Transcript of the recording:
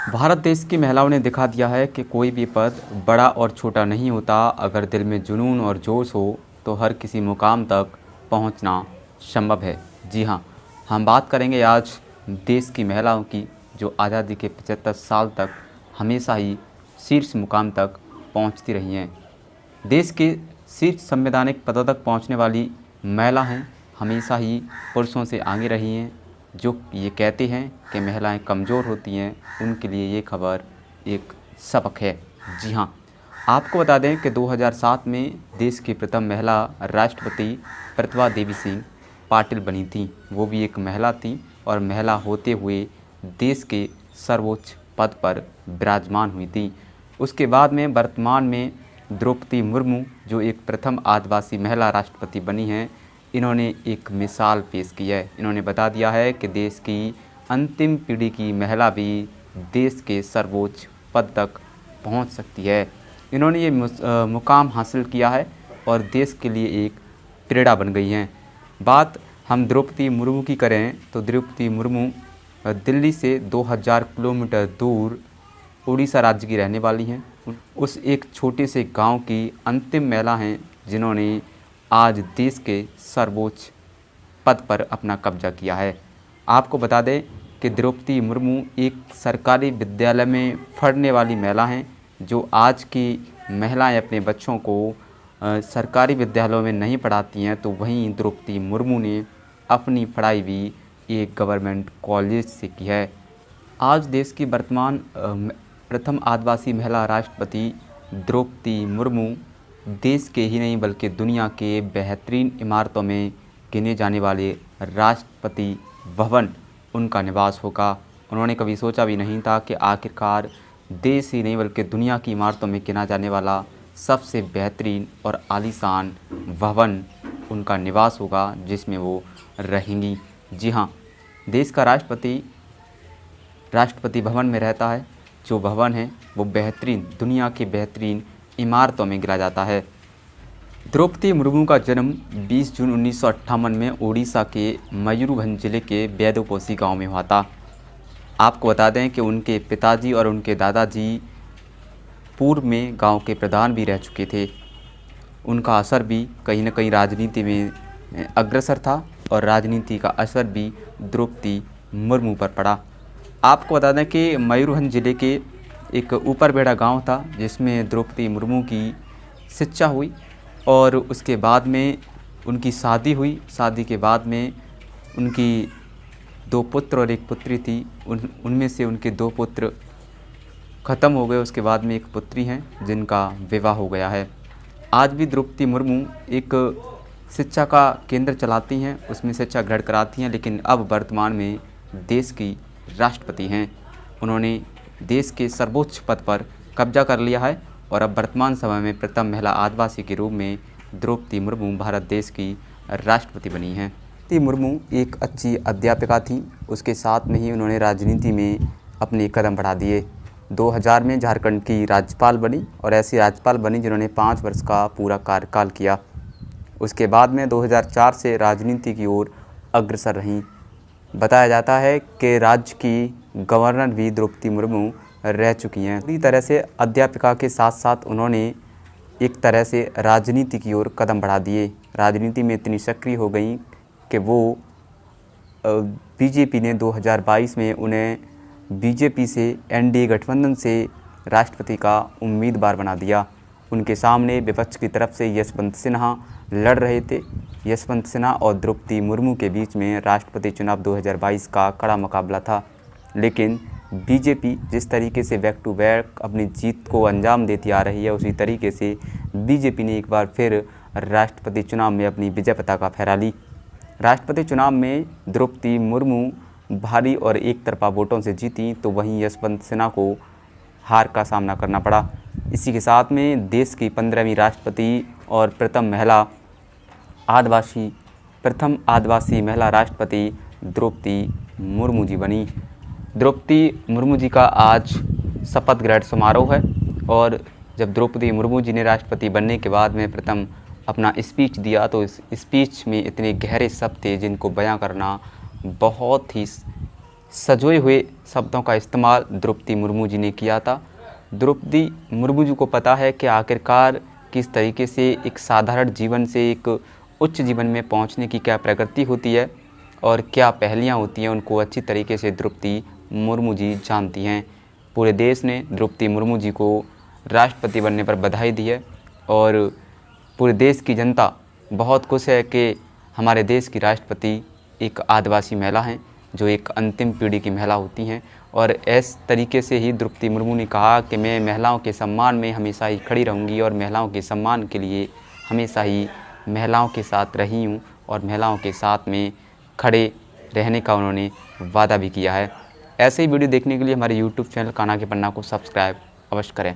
भारत देश की महिलाओं ने दिखा दिया है कि कोई भी पद बड़ा और छोटा नहीं होता। अगर दिल में जुनून और जोश हो तो हर किसी मुकाम तक पहुंचना संभव है। जी हाँ, हम बात करेंगे आज देश की महिलाओं की जो आज़ादी के 75 साल तक हमेशा ही शीर्ष मुकाम तक पहुंचती रही हैं। देश के शीर्ष संवैधानिक पदों तक पहुंचने वाली महिला हैं, हमेशा ही पुरुषों से आगे रही हैं। जो ये कहते हैं कि महिलाएं कमज़ोर होती हैं, उनके लिए ये खबर एक सबक है। जी हाँ, आपको बता दें कि 2007 में देश की प्रथम महिला राष्ट्रपति प्रतिभा देवी सिंह पाटिल बनी थी। वो भी एक महिला थी और महिला होते हुए देश के सर्वोच्च पद पर विराजमान हुई थी। उसके बाद में वर्तमान में द्रौपदी मुर्मू जो एक प्रथम आदिवासी महिला राष्ट्रपति बनी हैं, इन्होंने एक मिसाल पेश की है। इन्होंने बता दिया है कि देश की अंतिम पीढ़ी की महिला भी देश के सर्वोच्च पद तक पहुंच सकती है। इन्होंने ये मुकाम हासिल किया है और देश के लिए एक प्रेरणा बन गई हैं। बात हम द्रौपदी मुर्मू की करें तो द्रौपदी मुर्मू दिल्ली से 2000 किलोमीटर दूर उड़ीसा राज्य की रहने वाली हैं। उस एक छोटे से गांव की अंतिम महिला हैं जिन्होंने आज देश के सर्वोच्च पद पर अपना कब्जा किया है। आपको बता दें कि द्रौपदी मुर्मू एक सरकारी विद्यालय में पढ़ने वाली महिला हैं। जो आज की महिलाएं अपने बच्चों को सरकारी विद्यालयों में नहीं पढ़ाती हैं, तो वहीं द्रौपदी मुर्मू ने अपनी पढ़ाई भी एक गवर्नमेंट कॉलेज से की है। आज देश की वर्तमान प्रथम आदिवासी महिला राष्ट्रपति द्रौपदी मुर्मू देश के ही नहीं बल्कि दुनिया के बेहतरीन इमारतों में गिने जाने वाले राष्ट्रपति भवन उनका निवास होगा। उन्होंने कभी सोचा भी नहीं था कि आखिरकार देश ही नहीं बल्कि दुनिया की इमारतों में गिना जाने वाला सबसे बेहतरीन और आलीशान भवन उनका निवास होगा जिसमें वो रहेंगी। जी हाँ, देश का राष्ट्रपति भवन में रहता है। जो भवन है वो बेहतरीन दुनिया की बेहतरीन इमारतों में गिरा जाता है। द्रौपदी मुर्मू का जन्म 20 जून 1958 में उड़ीसा के मयूरभंज जिले के बैदोपोसी गांव में हुआ था। आपको बता दें कि उनके पिताजी और उनके दादाजी पूर्व में गांव के प्रधान भी रह चुके थे। उनका असर भी कहीं न कहीं राजनीति में अग्रसर था और राजनीति का असर भी द्रौपदी मुर्मू पर पड़ा। आपको बता दें कि मयूरभंज जिले के एक ऊपरबेड़ा गांव था जिसमें द्रौपदी मुर्मू की शिक्षा हुई और उसके बाद में उनकी शादी हुई। शादी के बाद में उनकी 2 पुत्र और 1 पुत्री थी। उनमें से उनके 2 पुत्र ख़त्म हो गए। उसके बाद में 1 पुत्री हैं जिनका विवाह हो गया है। आज भी द्रौपदी मुर्मू एक शिक्षा का केंद्र चलाती हैं, उसमें शिक्षा ग्रहण कराती हैं, लेकिन अब वर्तमान में देश की राष्ट्रपति हैं। उन्होंने देश के सर्वोच्च पद पर कब्जा कर लिया है और अब वर्तमान समय में प्रथम महिला आदिवासी के रूप में द्रौपदी मुर्मू भारत देश की राष्ट्रपति बनी हैं। द्रौपदी मुर्मू एक अच्छी अध्यापिका थी। उसके साथ में ही उन्होंने राजनीति में अपने कदम बढ़ा दिए। 2000 में झारखंड की राज्यपाल बनी और ऐसी राज्यपाल बनी जिन्होंने 5 वर्ष का पूरा कार्यकाल किया। उसके बाद में 2004 से राजनीति की ओर अग्रसर रहीं। बताया जाता है कि राज्य की गवर्नर भी द्रौपदी मुर्मू रह चुकी हैं। पूरी तरह से अध्यापिका के साथ साथ उन्होंने एक तरह से राजनीति की ओर कदम बढ़ा दिए। राजनीति में इतनी सक्रिय हो गई कि वो बीजेपी ने 2022 में उन्हें बीजेपी से एनडीए गठबंधन से राष्ट्रपति का उम्मीदवार बना दिया। उनके सामने विपक्ष की तरफ से यशवंत सिन्हा लड़ रहे थे। यशवंत सिन्हा और द्रौपदी मुर्मू के बीच में राष्ट्रपति चुनाव 2022 का कड़ा मुकाबला था, लेकिन बीजेपी जिस तरीके से बैक टू बैक अपनी जीत को अंजाम देती आ रही है, उसी तरीके से बीजेपी ने एक बार फिर राष्ट्रपति चुनाव में अपनी विजय पताका फहरा ली। राष्ट्रपति चुनाव में द्रौपदी मुर्मू भारी और एक तरफा वोटों से जीती, तो वहीं यशवंत सिन्हा को हार का सामना करना पड़ा। इसी के साथ में देश की 15वीं राष्ट्रपति और प्रथम आदिवासी महिला राष्ट्रपति द्रौपदी मुर्मू जी बनी। द्रौपदी मुर्मू जी का आज शपथ ग्रहण समारोह है और जब द्रौपदी मुर्मू जी ने राष्ट्रपति बनने के बाद में प्रथम अपना स्पीच दिया तो इस स्पीच में इतने गहरे शब्द थे जिनको बयां करना बहुत ही सजोए हुए शब्दों का इस्तेमाल द्रौपदी मुर्मू जी ने किया था। द्रौपदी मुर्मू जी को पता है कि आखिरकार किस तरीके से एक साधारण जीवन से एक उच्च जीवन में पहुंचने की क्या प्रकृति होती है और क्या पहलियां होती हैं, उनको अच्छी तरीके से द्रौपदी मुर्मू जी जानती हैं। पूरे देश ने द्रौपदी मुर्मू जी को राष्ट्रपति बनने पर बधाई दी है और पूरे देश की जनता बहुत खुश है कि हमारे देश की राष्ट्रपति एक आदिवासी महिला हैं, जो एक अंतिम पीढ़ी की महिला होती हैं। और इस तरीके से ही द्रौपदी मुर्मू ने कहा कि मैं महिलाओं के सम्मान में हमेशा ही खड़ी रहूँगी और महिलाओं के सम्मान के लिए हमेशा ही महिलाओं के साथ रही हूँ और महिलाओं के साथ में खड़े रहने का उन्होंने वादा भी किया है। ऐसे ही वीडियो देखने के लिए हमारे YouTube चैनल कान्हा के पन्ना को सब्सक्राइब अवश्य करें।